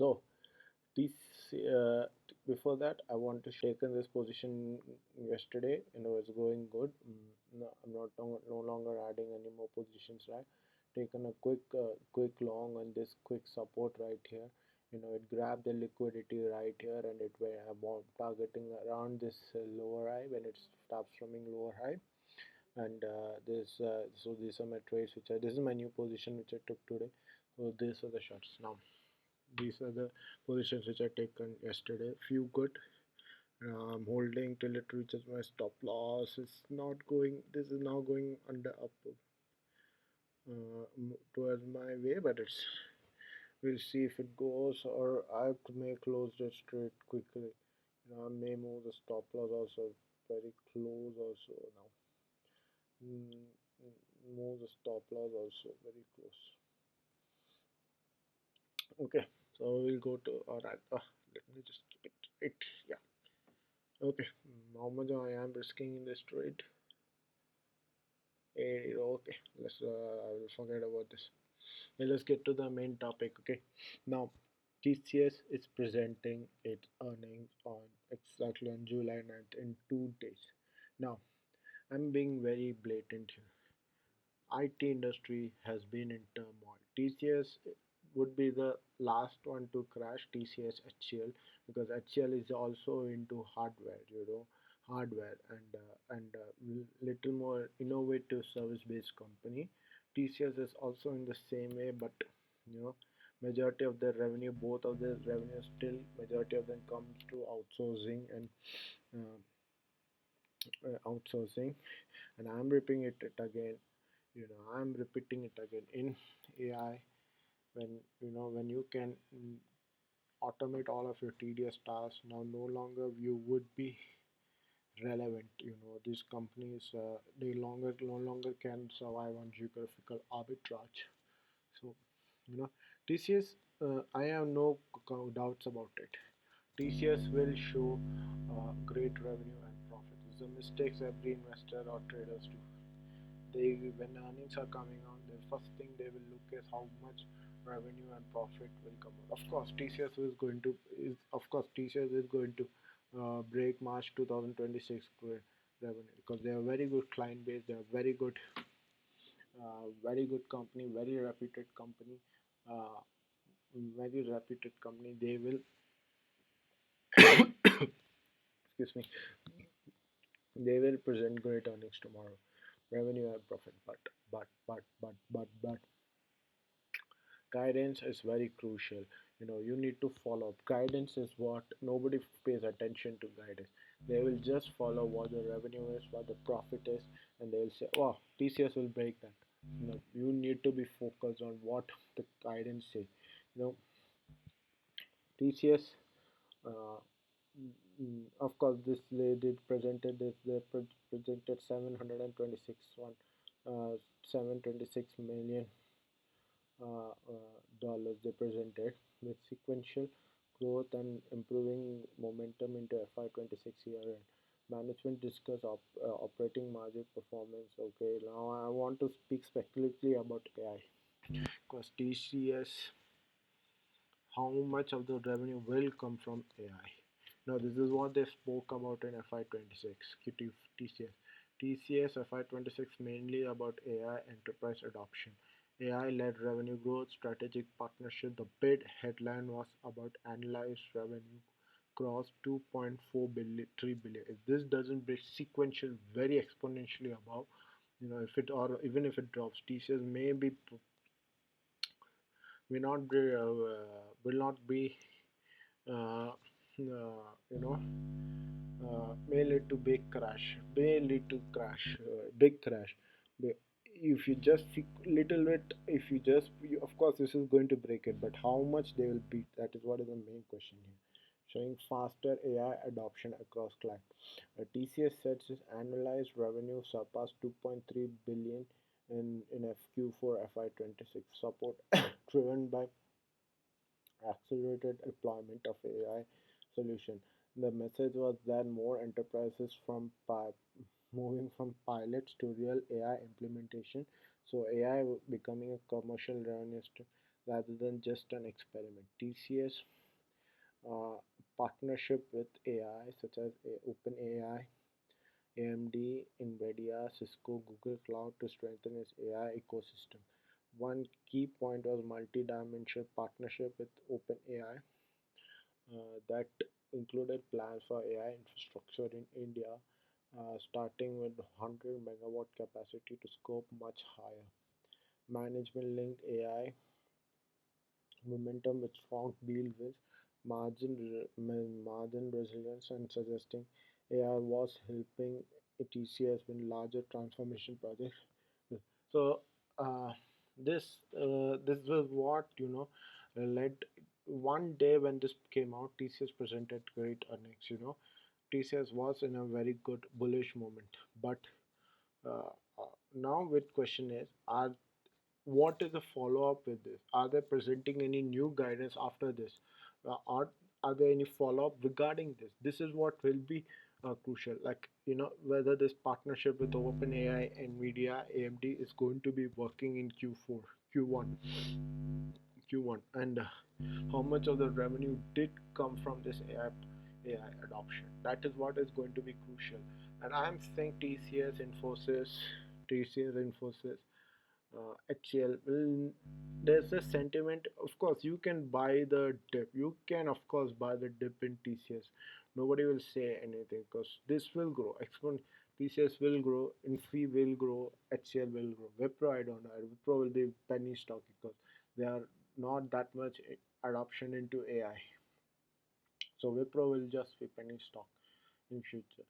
So this before that, I want to taken this position yesterday. It's going good. No, I'm not no longer adding any more positions. Right, taken a quick long on this quick support right here. It grabbed the liquidity right here, and it were targeting around this lower high when it stops from lower high. And so these are my trades which this is my new position which I took today. So these are the shots now. These are the positions which I taken yesterday. Few good. I'm holding till it reaches my stop loss. It's not going. This is now going under up towards my way, but it's. We'll see if it goes, or I have to make close it straight quickly. I may move the stop loss also very close also now. Move the stop loss also very close. Okay, so we'll go to alright. Let me just keep it right. Yeah. Okay. How much I am risking in this trade? Okay. I will forget about this. Let's get to the main topic. Okay. Now, TCS is presenting its earnings on exactly on July 9th in 2 days. Now, I'm being very blatant here. IT industry has been in turmoil. TCS would be the last one to crash, TCS HCL, because HCL is also into hardware and little more innovative service based company. TCS is also in the same way, but you know majority of their revenue, both of their revenue, still majority of them comes to outsourcing uh, outsourcing. And I'm repeating it again in AI. When you can automate all of your tedious tasks, now no longer you would be relevant. These companies, they no longer can survive on geographical arbitrage. So you know TCS, I have no doubts about it. TCS will show great revenue and profit. These are mistakes every investor or traders do. When earnings are coming on, the first thing they will look is how much revenue and profit will come out. Of course, TCS is going to break March 2026 revenue, because they are very good client base. They are very good company, uh, very reputed company. They will, excuse me, they will present great earnings tomorrow, revenue and profit. But guidance is very crucial. You need to follow up. Guidance is what nobody pays attention to. Guidance, they will just follow what the revenue is, what the profit is, and they'll say, wow, TCS will break that. You need to be focused on what the guidance say. you know TCS, uh, of course, this they did presented this they presented 726 one 726 million dollars they presented, with sequential growth and improving momentum into FY26 year end. Management discuss operating margin performance. Okay, now I want to speak speculatively about AI, because TCS, how much of the revenue will come from AI? Now, this is what they spoke about in FY26. TCS. TCS FY26 mainly about AI enterprise adoption, AI-led revenue growth, strategic partnership. The bid headline was about analyzed revenue crossed 2.4 billion, 3 billion. If this doesn't break sequential very exponentially above, if it, or even if it drops, TCS will not be uh, you know may lead to big crash. If you just little bit, if of course this is going to break it, but how much they will beat, that is what is the main question here. Showing faster AI adoption across client. TCS says its annualized revenue surpassed 2.3 billion in FQ4 FY26, support driven by accelerated deployment of AI solution. The message was that more enterprises moving from pilots to real AI implementation. So AI becoming a commercial revenue stream. rather than just an experiment. TCS uh, partnership with AI such as OpenAI, AMD, NVIDIA, Cisco, Google Cloud to strengthen its AI ecosystem. One key point was multi-dimensional partnership with OpenAI that included plans for AI infrastructure in India, starting with 100 megawatt capacity to scope much higher. Management linked AI momentum with strong deal with margin resilience and suggesting AI was helping TCS win larger transformation projects. So uh, this was what led one day when this came out. TCS presented great earnings. TCS was in a very good bullish moment, but uh, now with question is, are what is the follow up with this? Are they presenting any new guidance after this? Are there any follow up regarding this? This is what will be crucial. Like, whether this partnership with OpenAI, NVIDIA, AMD is going to be working in Q4, Q1, Q1, and how much of the revenue did come from this AI adoption. That is what is going to be crucial. And I'm saying TCS, Infosys, HCL. Well, there's a sentiment. Of course, you can buy the dip. You can, of course, buy the dip in TCS. Nobody will say anything because this will grow. TCS will grow, Infi will grow, HCL will grow. Wipro, I don't know. Wipro will be penny stock because they are not that much adoption into AI. So Wipro will just be penny stock in future,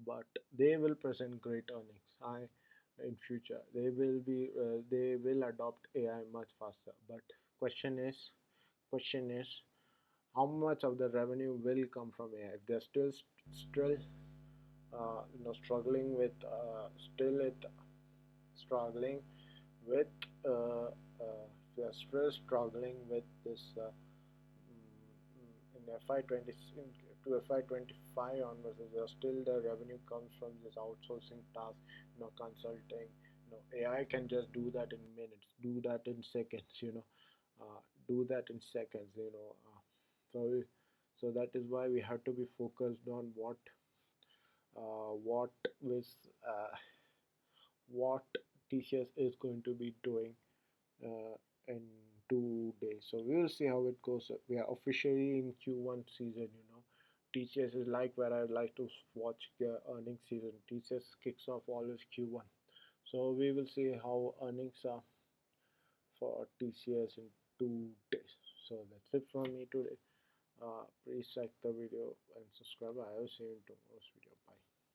but they will present great earnings. In future they will adopt AI much faster. But question is, question is, how much of the revenue will come from AI? If they're still struggling with still it struggling with they're still struggling with this in FY20 to FY25 onwards, still the revenue comes from this outsourcing task, consulting. AI can just do that in minutes, do that in seconds, do that in seconds, so so that is why we have to be focused on what with what TCS is going to be doing in 2 days. So we will see how it goes. We are officially in Q1 season. TCS is like where I like to watch the earnings season. TCS kicks off always Q1. So we will see how earnings are for TCS in 2 days. So that's it from me today. Please like the video and subscribe. I will see you in tomorrow's video. Bye.